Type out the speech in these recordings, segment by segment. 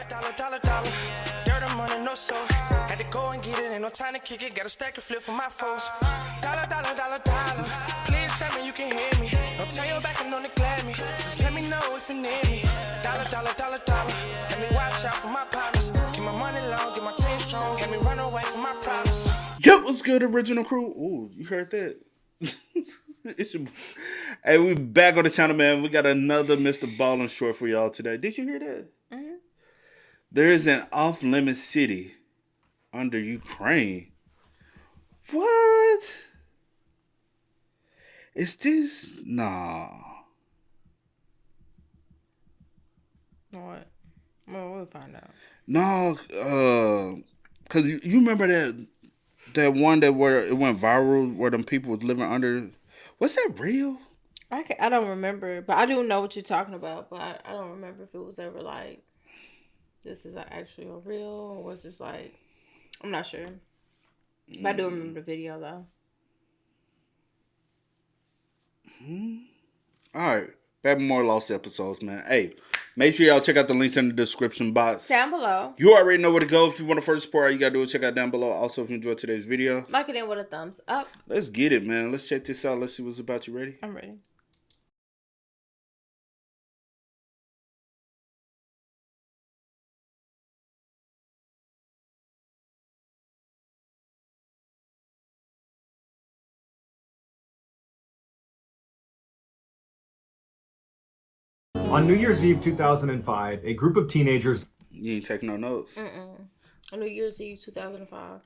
Dollar. Dirt and money, no soul. Had to go and get it, ain't no time to kick it. Got a stack of flip for my foes. Dollar. Please tell me you can hear me. Don't turn your back and don't neglect me. Just let me know if you need me. Dollar. Let me watch out for my partners. Keep my money long, get my team strong. Let me run away from my problems. Yep, what's good, original crew? Ooh, you heard that? Hey, we back on the channel, man. We got another Mr. Ballen short for y'all today. Did you hear that? Mm-hmm. There is an off-limit city under Ukraine. What? Is this? Nah. What? Well, we'll find out. No, cause you remember that one where it went viral where them people was living under. Was that real? I don't remember, but I do know what you're talking about. But I don't remember if it was ever like this is actually real or was this like I'm not sure. But I do remember the video though. All right, back with more lost episodes, man. Hey, make sure y'all check out the links in the description box down below. You already know where to go if you want to further support. All you gotta do is check out down below. Also, if you enjoyed today's video, like it in with a thumbs up. Let's get it, man. Let's check this out. Let's see what's about. You ready? I'm ready. On New Year's Eve 2005, a group of teenagers... You ain't taking no notes. On New Year's Eve 2005.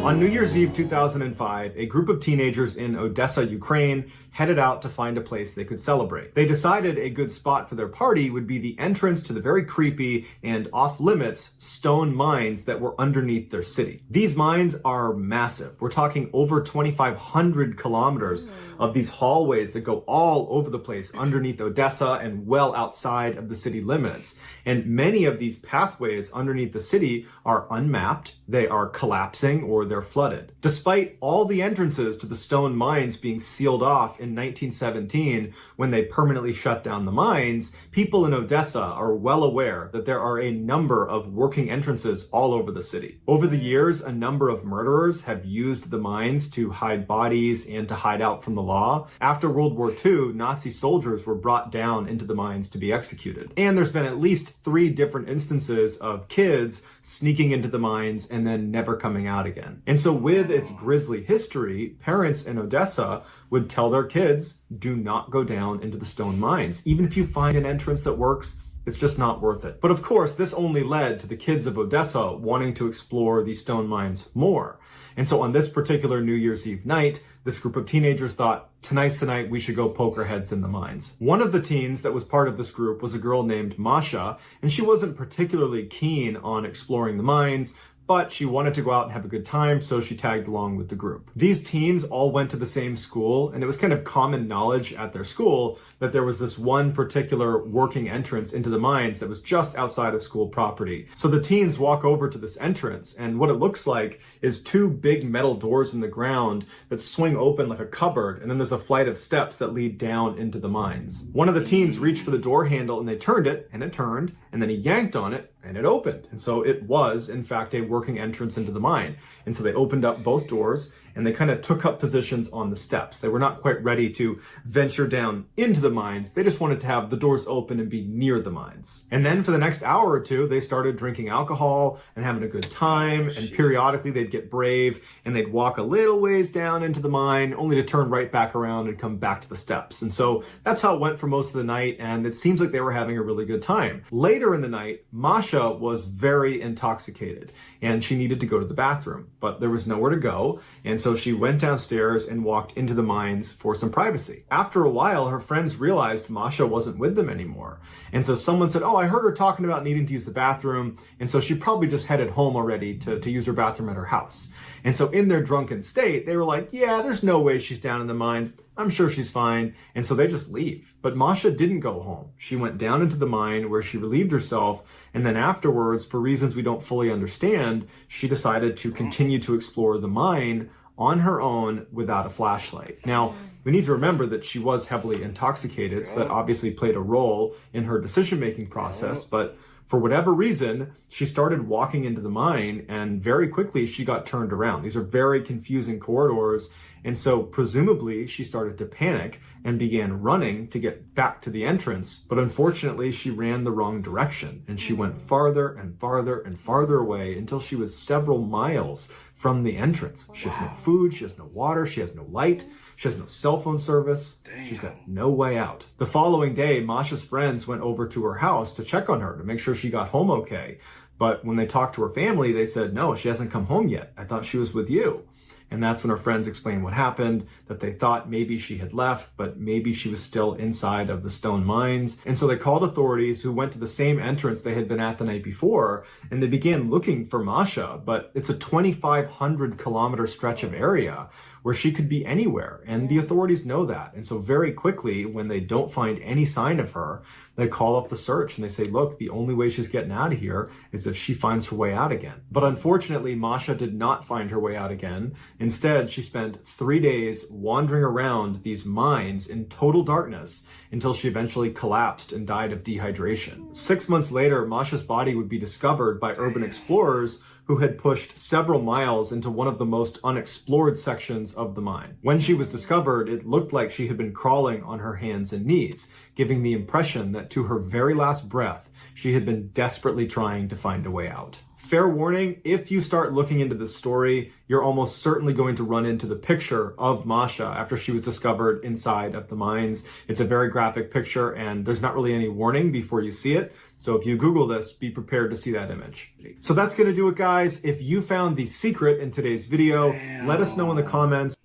On New Year's Eve 2005, a group of teenagers in Odessa, Ukraine, headed out to find a place they could celebrate. They decided a good spot for their party would be the entrance to the very creepy and off-limits stone mines that were underneath their city. These mines are massive. We're talking over 2,500 kilometers of these hallways that go all over the place underneath Odessa and well outside of the city limits. And many of these pathways underneath the city are unmapped, they are collapsing, or they're flooded. Despite all the entrances to the stone mines being sealed off in 1917, when they permanently shut down the mines, people in Odessa are well aware that there are a number of working entrances all over the city. Over the years, a number of murderers have used the mines to hide bodies and to hide out from the law. After World War II, Nazi soldiers were brought down into the mines to be executed. And there's been at least 3 different instances of kids sneaking into the mines and then never coming out again. And so with its grisly history, parents in Odessa would tell their kids, do not go down into the stone mines. Even if you find an entrance that works, it's just not worth it. But of course, this only led to the kids of Odessa wanting to explore these stone mines more. And so on this particular New Year's Eve night, this group of teenagers thought, tonight's the night we should go poke our heads in the mines. One of the teens that was part of this group was a girl named Masha, and she wasn't particularly keen on exploring the mines, but she wanted to go out and have a good time, so she tagged along with the group. These teens all went to the same school, and it was kind of common knowledge at their school that there was this one particular working entrance into the mines that was just outside of school property. So the teens walk over to this entrance, and what it looks like is 2 big metal doors in the ground that swing open like a cupboard, and then there's a flight of steps that lead down into the mines. One of the teens reached for the door handle, and they turned it, and it turned, and then he yanked on it, and it opened. And so it was, in fact, a working entrance into the mine. And so they opened up both doors, and they kind of took up positions on the steps. They were not quite ready to venture down into the mines. They just wanted to have the doors open and be near the mines. And then for the next hour or two, they started drinking alcohol and having a good time. And periodically they'd get brave and they'd walk a little ways down into the mine, only to turn right back around and come back to the steps. And so that's how it went for most of the night. And it seems like they were having a really good time. Later in the night, Masha was very intoxicated and she needed to go to the bathroom, but there was nowhere to go. And so she went downstairs and walked into the mines for some privacy. After a while, her friends realized Masha wasn't with them anymore. And so someone said, oh, I heard her talking about needing to use the bathroom. And so she probably just headed home already to use her bathroom at her house. And so in their drunken state, they were like, yeah, there's no way she's down in the mine. I'm sure she's fine. And so they just leave. But Masha didn't go home. She went down into the mine where she relieved herself. And then afterwards, for reasons we don't fully understand, she decided to continue to explore the mine on her own without a flashlight. Now, We need to remember that she was heavily intoxicated, so that obviously played a role in her decision-making process, but for whatever reason, she started walking into the mine, and very quickly she got turned around. These are very confusing corridors, and so presumably she started to panic and began running to get back to the entrance, but unfortunately she ran the wrong direction, and she went farther and farther and farther away until she was several miles from the entrance. She has no food, she has no water, she has no light, she has no cell phone service. Damn. She's got no way out. The following day, Masha's friends went over to her house to check on her to make sure she got home okay. But when they talked to her family, they said, no, she hasn't come home yet. I thought she was with you. And that's when her friends explained what happened, that they thought maybe she had left, but maybe she was still inside of the stone mines. And so they called authorities, who went to the same entrance they had been at the night before, and they began looking for Masha, but it's a 2,500 kilometer stretch of area where she could be anywhere, and the authorities know that. And so very quickly, when they don't find any sign of her, they call up the search and they say, look, the only way she's getting out of here is if she finds her way out again. But unfortunately, Masha did not find her way out again. Instead, she spent 3 days wandering around these mines in total darkness until she eventually collapsed and died of dehydration. 6 months later, Masha's body would be discovered by urban explorers who had pushed several miles into one of the most unexplored sections of the mine. When she was discovered, it looked like she had been crawling on her hands and knees, giving the impression that to her very last breath, she had been desperately trying to find a way out. Fair warning, if you start looking into this story, you're almost certainly going to run into the picture of Masha after she was discovered inside of the mines. It's a very graphic picture, and there's not really any warning before you see it. So if you Google this, be prepared to see that image. So that's going to do it, guys. If you found the secret in today's video, let us know in the comments.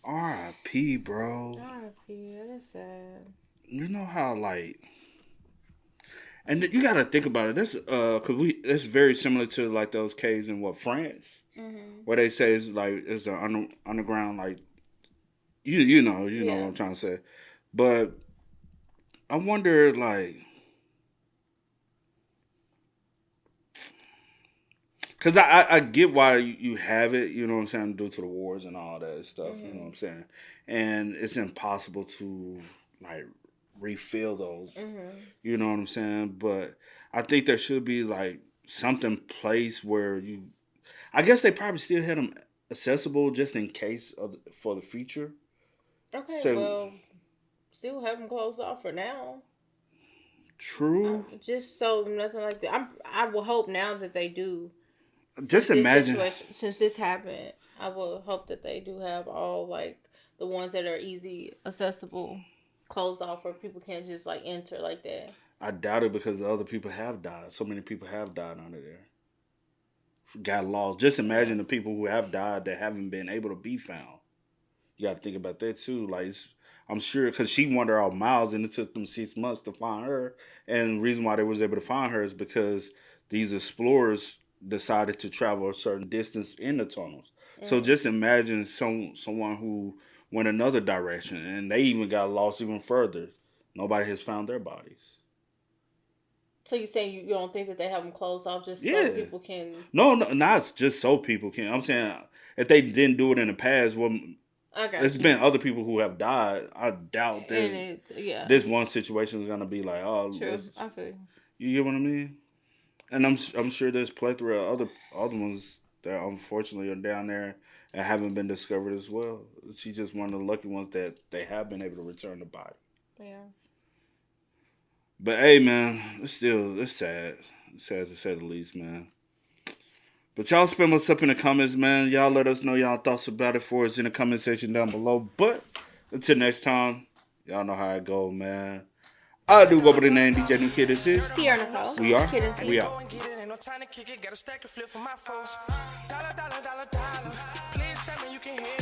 R.I.P., bro. R.I.P., that is sad. You know how, like... And you got to think about it. This, it's very similar to, like, those caves in, France? Mm-hmm. Where they say it's an underground, like... You know what I'm trying to say. But I wonder, like... Because I get why you have it, you know what I'm saying, due to the wars and all that stuff, you know what I'm saying. And it's impossible to, like, refill those, you know what I'm saying. But I think there should be, like, something place where I guess they probably still had them accessible just in case for the future. Okay, so, well, still have them closed off for now. True. Just so nothing like that. I will hope now that they do. Just imagine. Since this happened, I will hope that they do have all, like, the ones that are easy accessible closed off where people can't just, like, enter like that. I doubt it because other people have died. So many people have died under there. Got lost. Just imagine the people who have died that haven't been able to be found. You got to think about that too. Like, I'm sure because she wandered out miles and it took them 6 months to find her. And the reason why they was able to find her is because these explorers decided to travel a certain distance in the tunnels. So just imagine someone who went another direction and they even got lost even further. Nobody has found their bodies. So you saying you don't think that they have them closed off just so people can... No, not just so people can. I'm saying if they didn't do it in the past, well, there's been other people who have died. I doubt that this one situation is going to be like, oh... True, I feel you get what I mean? And I'm sure there's plethora of other ones that unfortunately are down there and haven't been discovered as well. She's just one of the lucky ones that they have been able to return the body. Yeah. But hey, man, it's sad. It's sad to say the least, man. But y'all spam us up in the comments, man. Y'all let us know y'all thoughts about it for us in the comment section down below. But until next time, y'all know how it go, man. I do go by the name DJ New Kid. This is Sierra Nicole. We are. Kid and C. We out. Time to kick it, got a stack of flip for my folks. Dollar, dollar, dollar, dollar. Please tell me you can hear me.